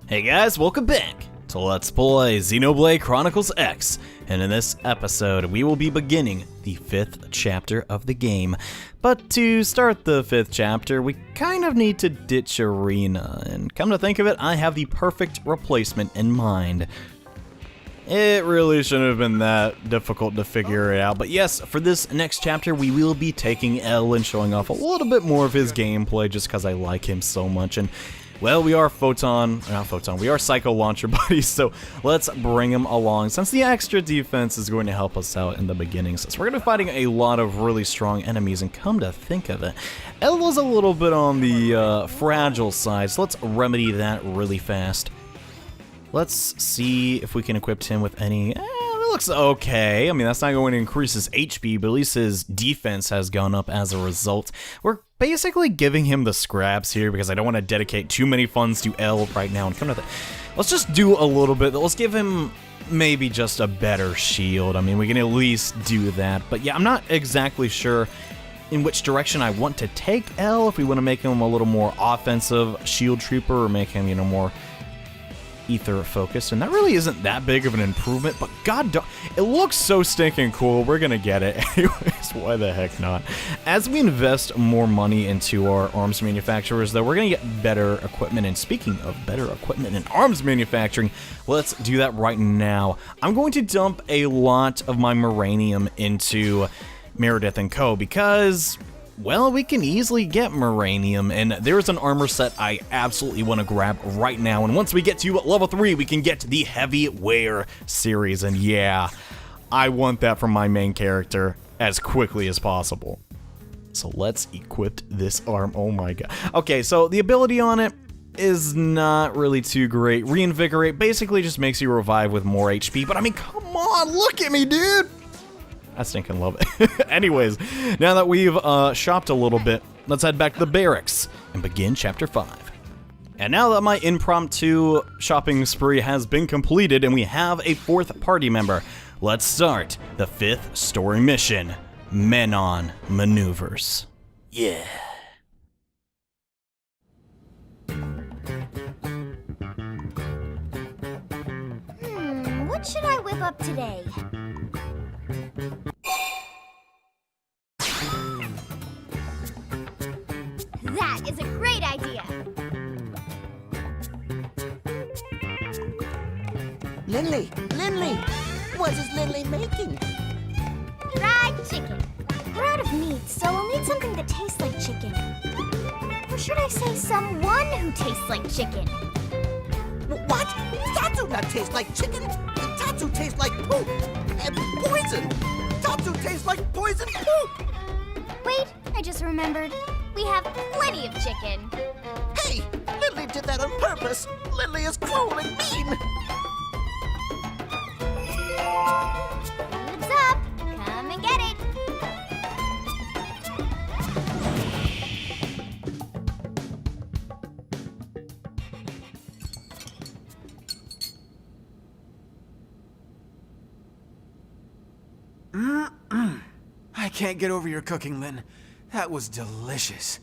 Hey guys, welcome back to Let's Play Xenoblade Chronicles X, and in this episode we will be beginning the 5th chapter of the game. But to start the 5th chapter, we kind of need to ditch Arena, and come to think of it, I have the perfect replacement in mind. It really shouldn't have been that difficult to figure it out, but yes, for this next chapter we will be taking L and showing off a little bit more of his gameplay just because I like him so much. And well, we are we are Psycho Launcher buddies, so let's bring him along, since the extra defense is going to help us out in the beginning, since we're going to be fighting a lot of really strong enemies, and come to think of it, L was a little bit on the fragile side, so let's remedy that really fast. Let's see if we can equip him with any... it looks okay. I mean, that's not going to increase his HP, but at least his defense has gone up as a result. We're basically giving him the scraps here because I don't want to dedicate too many funds to L right now. And come to that, let's just do a little bit. Let's give him maybe just a better shield. I mean, we can at least do that. But yeah, I'm not exactly sure in which direction I want to take L. If we want to make him a little more offensive shield trooper, or make him, more ether focused, and that really isn't that big of an improvement, but god, it looks so stinking cool. We're gonna get it anyways. Why the heck not? As we invest more money into our arms manufacturers, though, we're gonna get better equipment. And speaking of better equipment and arms manufacturing, let's do that right now. I'm going to dump a lot of my Moranium into Meredith and Co. because, well, we can easily get Moranium, and there's an armor set I absolutely want to grab right now. And once we get to level 3, we can get the Heavy Wear series, and yeah, I want that from my main character as quickly as possible. So let's equip this arm. Oh my god. Okay, so the ability on it is not really too great. Reinvigorate basically just makes you revive with more HP, but I mean, come on, look at me, dude! I stinking love it. Anyways, now that we've shopped a little bit, let's head back to the barracks and begin Chapter 5. And now that my impromptu shopping spree has been completed and we have a 4th party member, let's start the 5th story mission, Manon Maneuvers. Yeah. What should I whip up today? That is a great idea! Lindley! What is Lindley making? Fried chicken. We're out of meat, so we'll need something that tastes like chicken. Or should I say someone who tastes like chicken? What? Tatsu not taste like chicken? Tatsu tastes like poop! And poison! Tatsu tastes like poison poop! Wait, I just remembered. We have plenty of chicken. Hey! Lindley did that on purpose! Lindley is cruel and mean! Food's up! Come and get it! I can't get over your cooking, Lynn. That was delicious.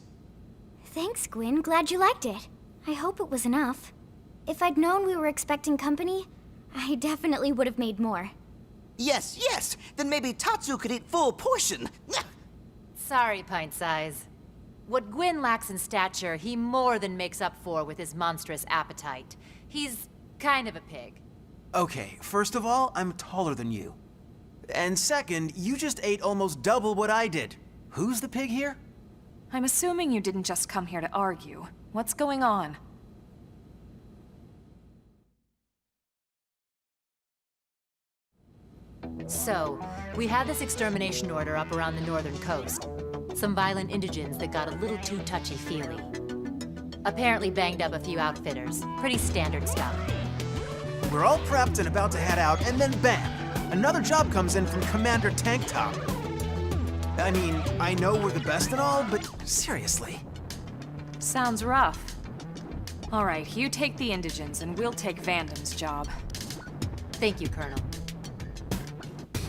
Thanks, Gwyn. Glad you liked it. I hope it was enough. If I'd known we were expecting company, I definitely would have made more. Yes! Then maybe Tatsu could eat full portion! Sorry, Pint Size. What Gwyn lacks in stature, he more than makes up for with his monstrous appetite. He's kind of a pig. Okay, first of all, I'm taller than you. And second, you just ate almost double what I did. Who's the pig here? I'm assuming you didn't just come here to argue. What's going on? So, we had this extermination order up around the northern coast. Some violent indigents that got a little too touchy-feely. Apparently banged up a few outfitters. Pretty standard stuff. We're all prepped and about to head out, and then bam! Another job comes in from Commander Tank Top. I mean, I know we're the best and all, but seriously. Sounds rough. All right, you take the indigents, and we'll take Vanden's job. Thank you, Colonel.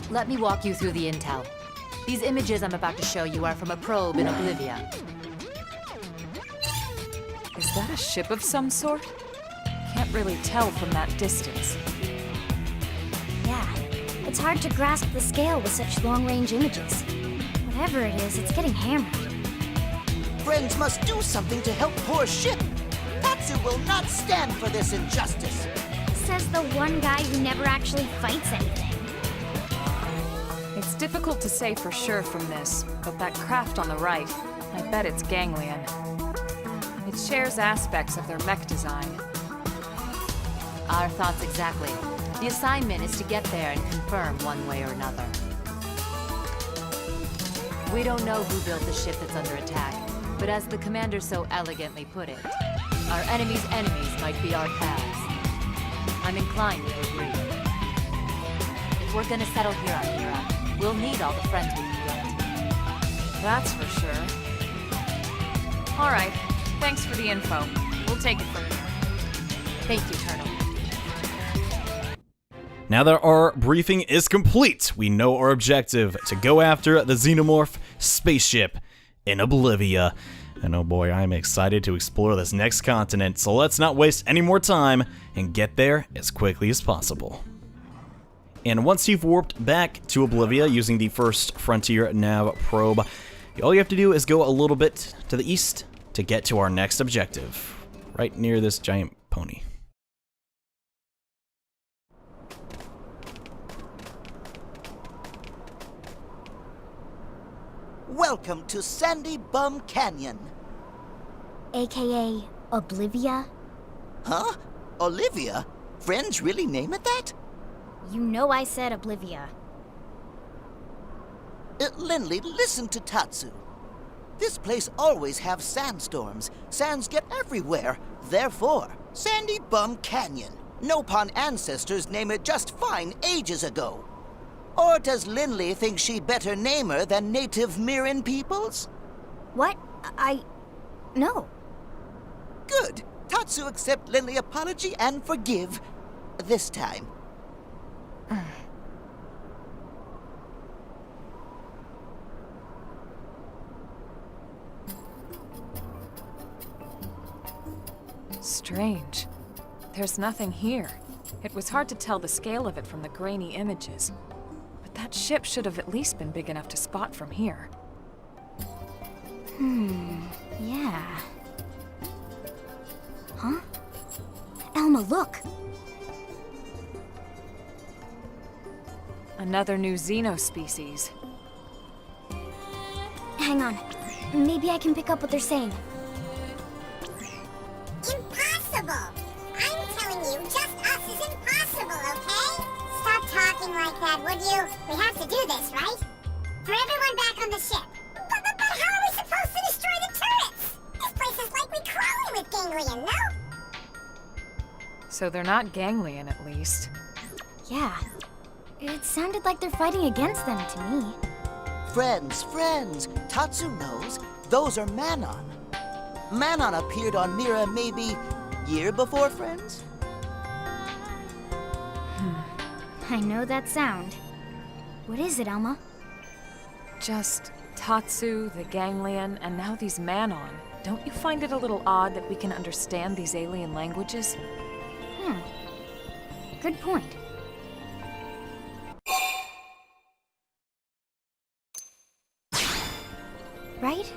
Let me walk you through the intel. These images I'm about to show you are from a probe in Oblivia. Is that a ship of some sort? Can't really tell from that distance. Yeah, it's hard to grasp the scale with such long-range images. Whatever it is, it's getting hammered. Friends must do something to help poor Ship. Tatsu will not stand for this injustice. Says the one guy who never actually fights anything. It's difficult to say for sure from this, but that craft on the right, I bet it's Gangland. It shares aspects of their mech design. Our thoughts exactly. The assignment is to get there and confirm one way or another. We don't know who built the ship that's under attack, but as the commander so elegantly put it, our enemy's enemies might be our pals. I'm inclined to agree. If we're gonna settle here on Mira, we'll need all the friends we can get. That's for sure. All right, thanks for the info. We'll take it from here. Thank you, Colonel. Now that our briefing is complete, we know our objective: to go after the xenomorph spaceship in Oblivia. And oh boy, I'm excited to explore this next continent, so let's not waste any more time and get there as quickly as possible. And once you've warped back to Oblivia using the first Frontier Nav probe, all you have to do is go a little bit to the east to get to our next objective, right near this giant pony. Welcome to Sandy Bum Canyon. AKA Oblivia? Huh? Olivia? Friends really name it that? You know I said Oblivia. Lindley, listen to Tatsu. This place always have sandstorms. Sands get everywhere. Therefore, Sandy Bum Canyon. Nopon ancestors name it just fine ages ago. Or does Lindley think she better name her than native Mirren peoples? What? No. Good. Tatsu accept Lindley apology and forgive. This time. Strange. There's nothing here. It was hard to tell the scale of it from the grainy images. But that ship should have at least been big enough to spot from here. Yeah. Huh? Elma, look! Another new xeno species. Hang on. Maybe I can pick up what they're saying. Impossible! I'm telling you, just us is impossible, okay? Stop talking like that, would you? We have to do this, right? For everyone back on the ship. But how are we supposed to destroy the turrets? This place is likely crawling with Gangland, no? So they're not Gangland, at least. Yeah. It sounded like they're fighting against them to me. Friends. Tatsu knows. Those are Manon. Manon appeared on Mira maybe year before Friends? I know that sound. What is it, Elma? Just Tatsu, the Gangland, and now these Manon. Don't you find it a little odd that we can understand these alien languages? Good point. Right?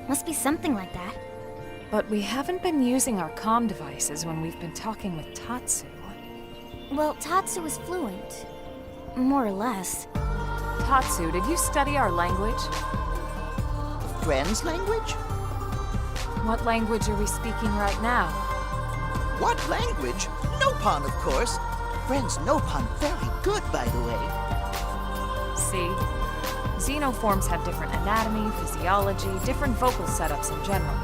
Must be something like that. But we haven't been using our comm devices when we've been talking with Tatsu. Well, Tatsu is fluent. More or less. Tatsu, did you study our language? Friends language? What language are we speaking right now? What language? Nopon, of course. Friends Nopon very good, by the way. See? Xenoforms have different anatomy, physiology, different vocal setups in general.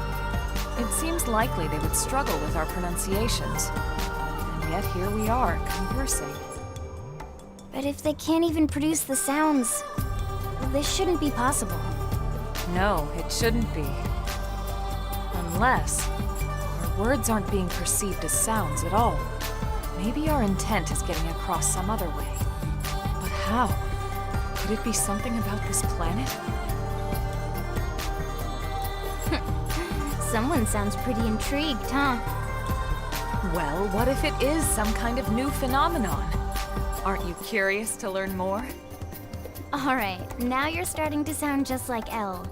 It seems likely they would struggle with our pronunciations. And yet here we are, conversing. But if they can't even produce the sounds, this shouldn't be possible. No, it shouldn't be. Unless our words aren't being perceived as sounds at all. Maybe our intent is getting across some other way. But how? Could it be something about this planet? Someone sounds pretty intrigued, huh? Well, what if it is some kind of new phenomenon? Aren't you curious to learn more? Alright, now you're starting to sound just like Elle.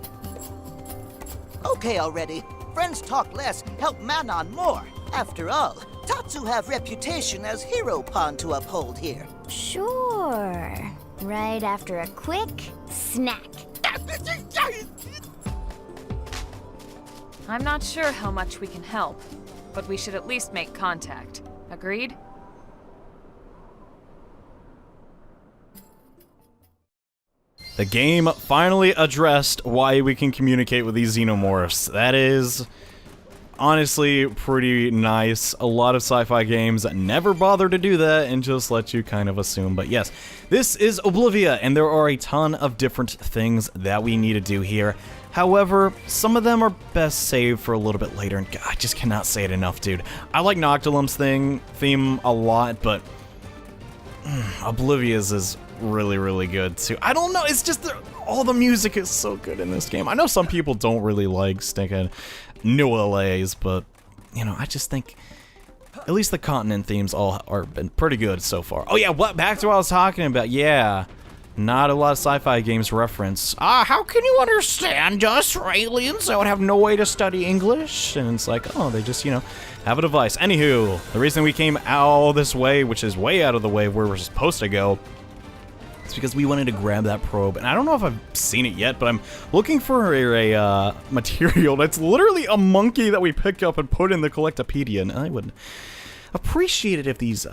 Okay already. Friends talk less, help Manon more. After all, Tatsu have reputation as hero pawn to uphold here. Sure. Right after a quick snack. I'm not sure how much we can help, but we should at least make contact. Agreed? The game finally addressed why we can communicate with these xenomorphs. That is honestly pretty nice. A lot of sci-fi games never bother to do that and just let you kind of assume. But yes, this is Oblivia, and there are a ton of different things that we need to do here. However, some of them are best saved for a little bit later, and God, I just cannot say it enough, dude. I like Noctilum's theme a lot, but Oblivia's is really, really good too. I don't know, it's just all the music is so good in this game. I know some people don't really like stinking new LAs, but you know, I just think at least the continent themes all are been pretty good so far. Oh yeah, back to what I was talking about. Yeah, not a lot of sci-fi games reference. How can you understand us, aliens that would have no way to study English? And it's like, oh, they just, you know, have a device. Anywho, the reason we came all this way, which is way out of the way where we're supposed to go, it's because we wanted to grab that probe, and I don't know if I've seen it yet, but I'm looking for a material that's literally a monkey that we pick up and put in the Collectopedia, and I would appreciate it if these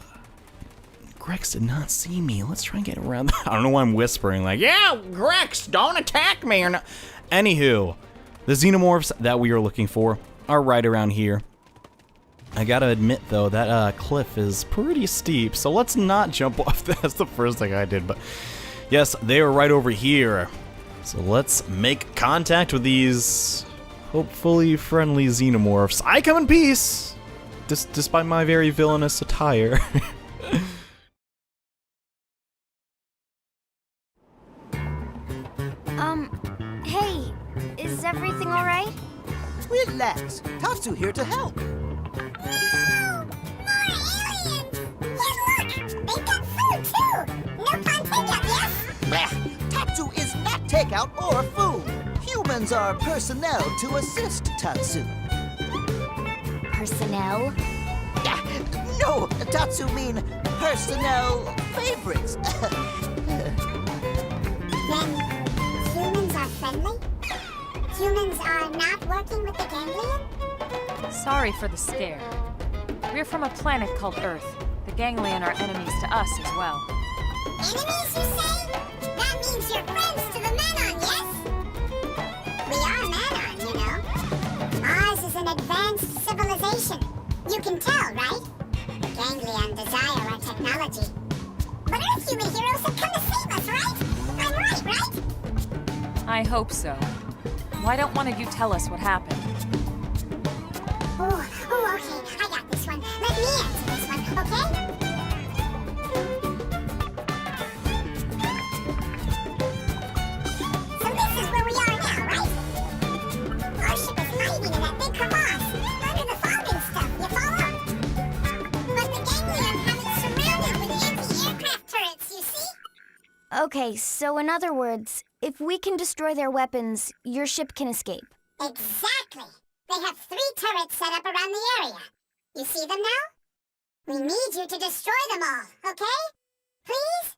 Grex did not see me. Let's try and get around that. I don't know why I'm whispering like, yeah, Grex, don't attack me or not. Anywho, the xenomorphs that we are looking for are right around here. I gotta admit, though, that cliff is pretty steep, so let's not jump off. That's the first thing I did, but yes, they are right over here. So let's make contact with these hopefully friendly xenomorphs. I come in peace, despite my very villainous attire. Hey, is everything alright? Relax. Tatsu here to help. More aliens! Yeah, look! They've got food, too! No pun takeout, yes? Blech. Tatsu is not takeout or food. Humans are personnel to assist Tatsu. Personnel? No, Tatsu mean personnel favorites. Then humans are friendly? Humans are not working with the Gangland? Sorry for the scare. We're from a planet called Earth. The Gangland are enemies to us as well. Enemies, you say? That means you're friends to the Manon, yes? We are Manon, you know. Ours is an advanced civilization. You can tell, right? The Gangland desire our technology. But Earth human heroes have come to save us, right? I'm right, right? I hope so. Why don't one of you tell us what happened? Oh, okay. I got this one. Let me answer this one, okay? So this is where we are now, right? Our ship is mighty in that big crevasse, under the fogging stuff, you follow? But the Gangland have it surrounded with anti-aircraft turrets, you see? Okay, so in other words, if we can destroy their weapons, your ship can escape. Exactly. They have 3 turrets set up around the area. You see them now? We need you to destroy them all, okay? Please?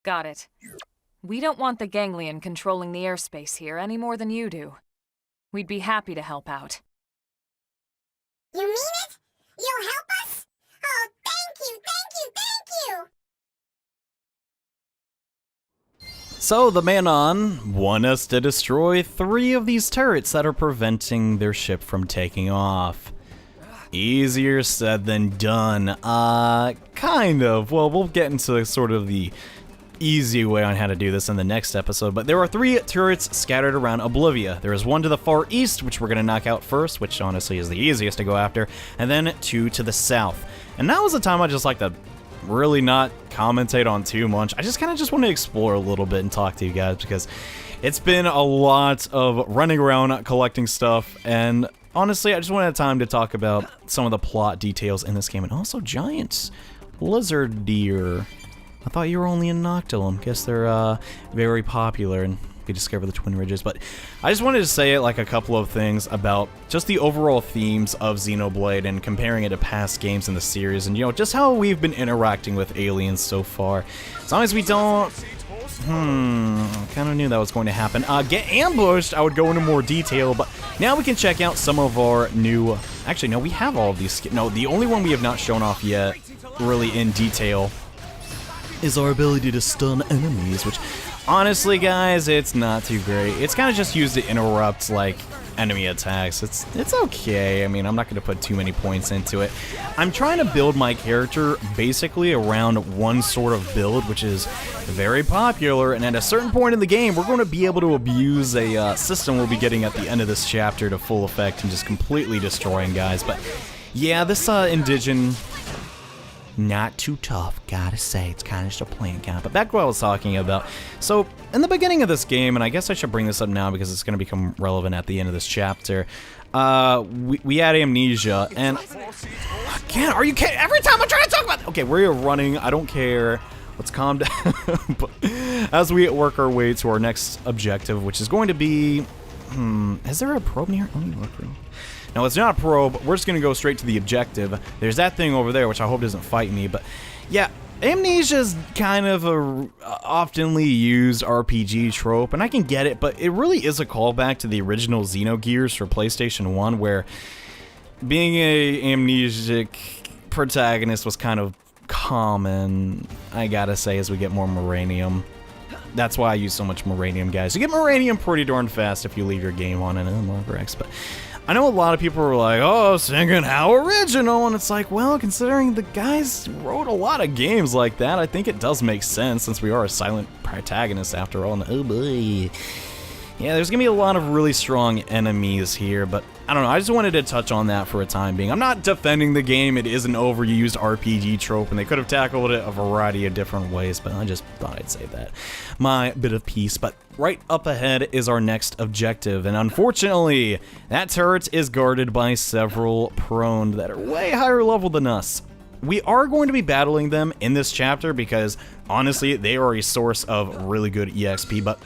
Got it. We don't want the Gangland controlling the airspace here any more than you do. We'd be happy to help out. You mean it? You'll help us? Oh, thank you, thank you, thank you! So the Manon want us to destroy 3 of these turrets that are preventing their ship from taking off. Easier said than done. Kind of. Well, we'll get into sort of the easy way on how to do this in the next episode, but there are 3 turrets scattered around Oblivia. There is one to the far east, which we're going to knock out first, which honestly is the easiest to go after, and then 2 to the south. And now is the time I just like to really not commentate on too much. I just kind of want to explore a little bit and talk to you guys, because it's been a lot of running around collecting stuff, and honestly, I just wanted time to talk about some of the plot details in this game, and also giant lizard deer. I thought you were only in Noctilum. Guess they're very popular, and we discover the Twin Ridges. But I just wanted to say like a couple of things about just the overall themes of Xenoblade and comparing it to past games in the series, and just how we've been interacting with aliens so far. As long as we don't... kind of knew that was going to happen. Get ambushed, I would go into more detail, but now we can check out some of our new... Actually, no, we have all of these... No, the only one we have not shown off yet, really in detail, is our ability to stun enemies, which, honestly, guys, it's not too great. It's kind of just used to interrupt, like, enemy attacks. It's okay. I mean, I'm not going to put too many points into it. I'm trying to build my character basically around one sort of build, which is very popular, and at a certain point in the game, we're going to be able to abuse a system we'll be getting at the end of this chapter to full effect and just completely destroying guys. But yeah, this Indigen, not too tough, gotta say. It's kind of just a plant count. But back to what I was talking about. So, in the beginning of this game, and I guess I should bring this up now because it's going to become relevant at the end of this chapter, we had amnesia, and... Again, are you kidding? Every time I'm trying to talk about... Okay, we're running, I don't care. Let's calm down. But as we work our way to our next objective, which is going to be... is there a probe near? Let me look. No, it's not a probe. We're just going to go straight to the objective. There's that thing over there, which I hope doesn't fight me. But yeah, amnesia is kind of a oftenly used RPG trope, and I can get it, but it really is a callback to the original Xenogears for PlayStation 1, where being a amnesic protagonist was kind of common, I gotta say, as we get more Moranium. That's why I use so much Moranium, guys. You get Moranium pretty darn fast if you leave your game on and unlock Rex, but I know a lot of people were like, oh, singing how original, and it's like, well, considering the guys wrote a lot of games like that, I think it does make sense since we are a silent protagonist after all, and oh boy. Yeah, there's gonna be a lot of really strong enemies here, but I don't know, I just wanted to touch on that for a time being. I'm not defending the game, it is an overused RPG trope, and they could have tackled it a variety of different ways, but I just thought I'd say that. My bit of peace, but right up ahead is our next objective, and unfortunately, that turret is guarded by several prone that are way higher level than us. We are going to be battling them in this chapter because, honestly, they are a source of really good EXP, but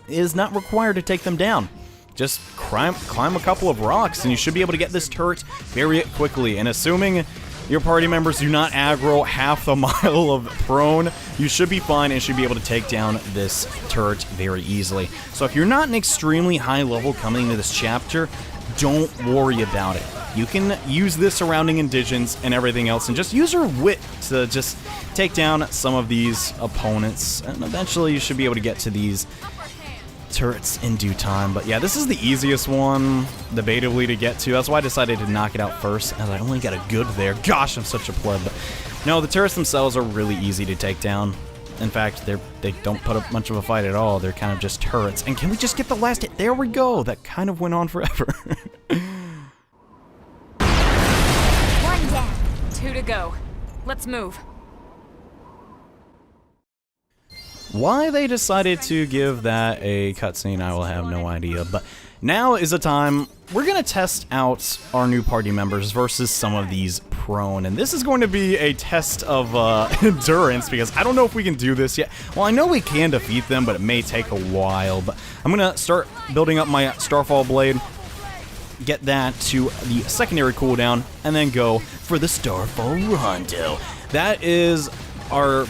it is not required to take them down. Just climb a couple of rocks and you should be able to get this turret very quickly, and assuming your party members do not aggro half the mile of prone, you should be fine and should be able to take down this turret very easily. So if you're not an extremely high level coming into this chapter, don't worry about it. You can use this surrounding Indigents and everything else and just use your wit to just take down some of these opponents, and eventually you should be able to get to these turrets in due time. But yeah, this is the easiest one debatably to get to. That's why I decided to knock it out first, as I only got a good there. Gosh, I'm such a pleb. But no, the turrets themselves are really easy to take down. In fact, they don't put up much of a fight at all. They're kind of just turrets. And can we just get the last hit? There we go. That kind of went on forever. One down. 2 to go. Let's move. Why they decided to give that a cutscene, I will have no idea, but now is the time we're going to test out our new party members versus some of these prone, and this is going to be a test of endurance, because I don't know if we can do this yet. Well, I know we can defeat them, but it may take a while, but I'm going to start building up my Starfall Blade, get that to the secondary cooldown, and then go for the Starfall Rondo. That is our...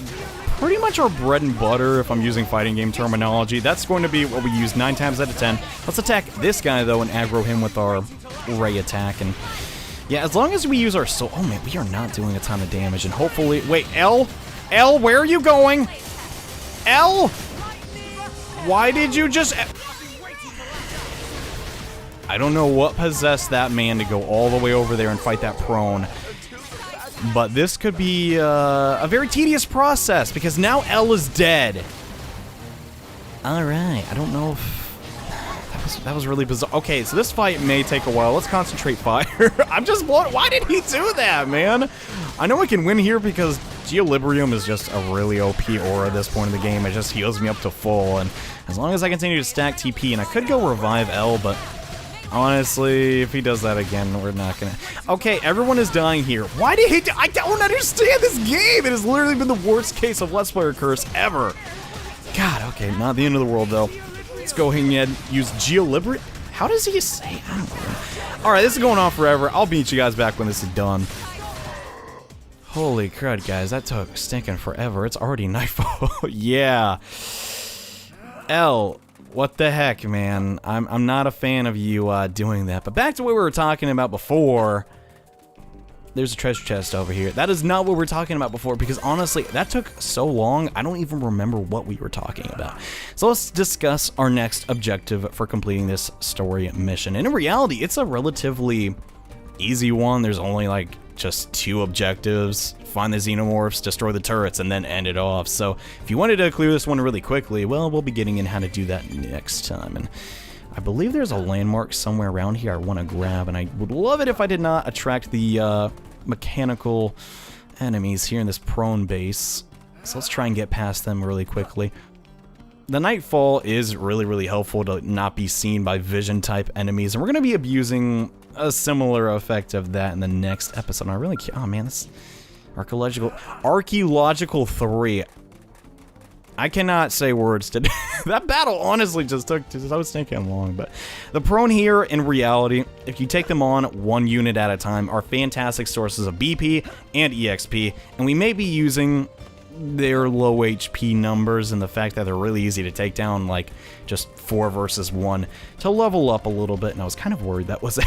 pretty much our bread and butter, if I'm using fighting game terminology. That's going to be what we use 9 times out of 10. Let's attack this guy, though, and aggro him with our ray attack. And yeah, as long as we use our soul... Oh, man, we are not doing a ton of damage. And hopefully... Wait, L? L, where are you going? L? Why did you just... I don't know what possessed that man to go all the way over there and fight that prone. But this could be a very tedious process, because now L is dead. Alright, I don't know if... That was really bizarre. Okay, so this fight may take a while. Let's concentrate fire. I'm just blown... Why did he do that, man? I know I can win here because Geolibrium is just a really OP aura at this point in the game. It just heals me up to full, and as long as I continue to stack TP, and I could go revive L, but Honestly, if he does that again, we're not gonna... Okay, everyone is dying here. Why did he do... I don't understand this game! It has literally been the worst case of Let's Player curse ever. God, okay, not the end of the world, though. Let's go ahead and use Geoliberate. How does he say? I don't know. Alright, this is going on forever. I'll meet you guys back when this is done. Holy crud, guys. That took stinking forever. It's already nightfall. Yeah. L. What the heck, man? I'm not a fan of you doing that. But back to what we were talking about before. There's a treasure chest over here. That is not what we were talking about before, because honestly, that took so long, I don't even remember what we were talking about. So let's discuss our next objective for completing this story mission. And in reality, it's a relatively easy one. There's only like just 2 objectives. Find the xenomorphs, destroy the turrets, and then end it off. So if you wanted to clear this one really quickly, well, we'll be getting in how to do that next time. And I believe there's a landmark somewhere around here I want to grab, and I would love it if I did not attract the mechanical enemies here in this prone base. So let's try and get past them really quickly. The Nightfall is really helpful to not be seen by vision type enemies, and we're going to be abusing a similar effect of that in the next episode. I really can't... Oh man, this Archaeological 3. I cannot say words today. That battle honestly just took so stinking long, but the prone here, in reality, if you take them on 1 unit at a time, are fantastic sources of BP and EXP, and we may be using their low HP numbers and the fact that they're really easy to take down, like just 4 versus 1, to level up a little bit. And I was kind of worried that was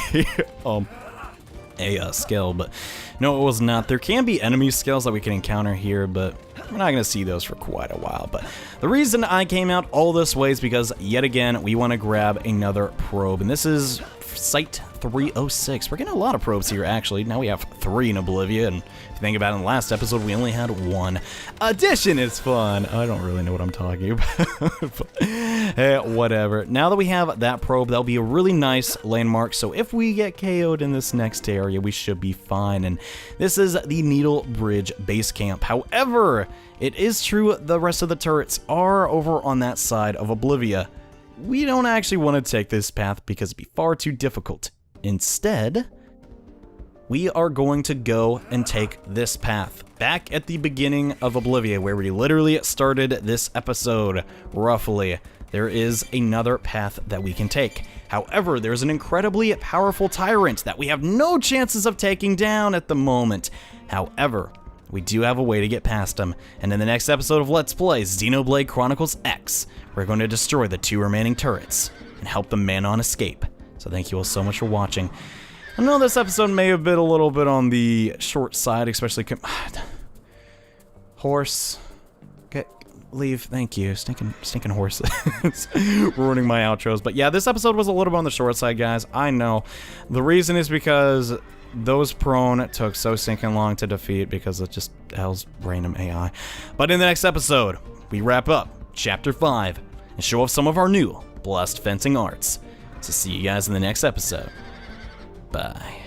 a skill, but no, it was not. There can be enemy skills that we can encounter here, but we're not going to see those for quite a while. But the reason I came out all this way is because, yet again, we want to grab another probe, and this is Site 306. We're getting a lot of probes here, actually. Now we have 3 in Oblivia, and if you think about it, in the last episode, we only had 1. Addition is fun. I don't really know what I'm talking about. But, whatever. Now that we have that probe, that'll be a really nice landmark, so if we get KO'd in this next area, we should be fine. And this is the Needle Bridge base camp. However, it is true the rest of the turrets are over on that side of Oblivia. We don't actually want to take this path because it'd be far too difficult. Instead, we are going to go and take this path back at the beginning of Oblivia, where we literally started this episode, roughly. There is another path that we can take. However, there's an incredibly powerful tyrant that we have no chances of taking down at the moment. However, we do have a way to get past him, and in the next episode of Let's Play Xenoblade Chronicles X, we're going to destroy the 2 remaining turrets and help the Manon escape. So thank you all so much for watching. I know this episode may have been a little bit on the short side, especially... Horse. Leave, thank you. Stinking horse. Ruining my outros. But yeah, this episode was a little bit on the short side, guys. I know. The reason is because those prone took so stinking long to defeat because it just hell's random AI. But in the next episode, we wrap up Chapter 5 and show off some of our new blessed fencing arts. So see you guys in the next episode. Bye.